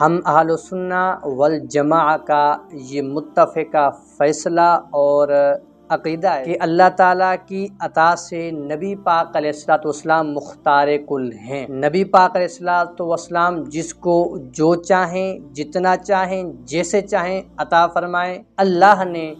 ہم اہل سنہ والجماع کا یہ متفقہ فیصلہ اور عقیدہ ہے کہ اللہ تعالیٰ کی عطا سے نبی پاک علیہ الصلوۃ والسلام مختار کل ہیں۔ نبی پاک علیہ الصلوۃ والسلام جس کو جو چاہیں، جتنا چاہیں، جیسے چاہیں عطا فرمائیں۔ اللہ نے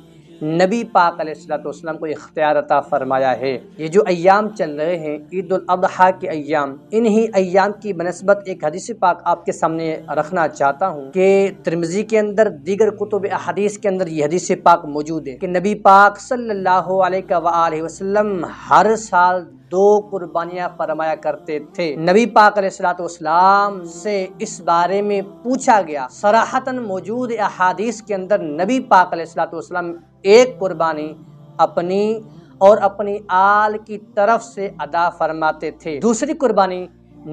نبی پاک علیہ الصلوۃ والسلام کو اختیار عطا فرمایا ہے۔ یہ جو ایام چل رہے ہیں عید الاضحیٰ کے ایام، انہی ایام کی بنسبت ایک حدیث پاک آپ کے سامنے رکھنا چاہتا ہوں کہ ترمذی کے اندر، دیگر کتب احادیث کے اندر یہ حدیث پاک موجود ہے کہ نبی پاک صلی اللہ علیہ وآلہ وسلم ہر سال 2 قربانیاں فرمایا کرتے تھے۔ نبی پاک علیہ الصلوۃ والسلام سے اس بارے میں پوچھا گیا، صراحتاً موجود احادیث کے اندر نبی پاک علیہ الصلوۃ والسلام ایک قربانی اپنی اور اپنی آل کی طرف سے ادا فرماتے تھے، دوسری قربانی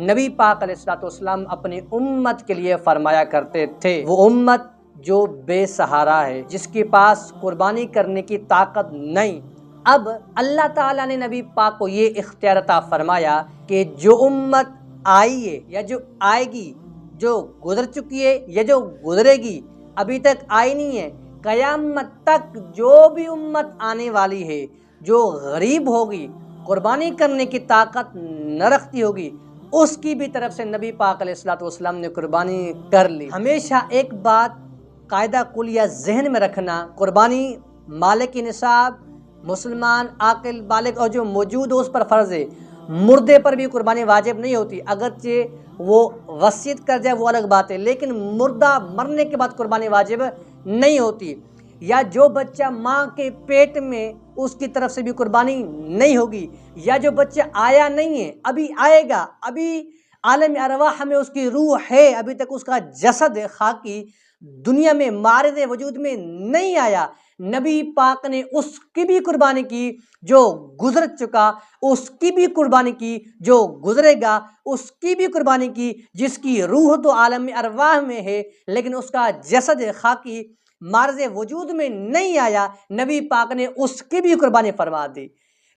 نبی پاک علیہ الصلوۃ والسلام اپنی امت کے لیے فرمایا کرتے تھے۔ وہ امت جو بے سہارا ہے، جس کے پاس قربانی کرنے کی طاقت نہیں۔ اب اللہ تعالیٰ نے نبی پاک کو یہ اختیار عطا فرمایا کہ جو امت آئی ہے یا جو آئے گی، جو گزر چکی ہے یا جو گزرے گی، ابھی تک آئی نہیں ہے، قیامت تک جو بھی امت آنے والی ہے، جو غریب ہوگی، قربانی کرنے کی طاقت نہ رکھتی ہوگی، اس کی بھی طرف سے نبی پاک علیہ الصلوۃ والسلام نے قربانی کر لی۔ ہمیشہ ایک بات قاعدہ کلیہ ذہن میں رکھنا، قربانی مالک نصاب، مسلمان عاقل بالغ اور جو موجود ہو اس پر فرض ہے۔ مردے پر بھی قربانی واجب نہیں ہوتی، اگرچہ وہ وصیت کر جائے وہ الگ بات ہے، لیکن مردہ مرنے کے بعد قربانی واجب نہیں ہوتی۔ یا جو بچہ ماں کے پیٹ میں، اس کی طرف سے بھی قربانی نہیں ہوگی۔ یا جو بچہ آیا نہیں ہے، ابھی آئے گا، ابھی عالم ارواح میں اس کی روح ہے، ابھی تک اس کا جسد خاکی دنیا میں معرض وجود میں نہیں آیا، نبی پاک نے اس کی بھی قربانی کی جو گزر چکا، اس کی بھی قربانی کی جو گزرے گا، اس کی بھی قربانی کی جس کی روح تو عالم ارواح میں ہے لیکن اس کا جسد خاکی معرض وجود میں نہیں آیا، نبی پاک نے اس کی بھی قربانی فرما دی۔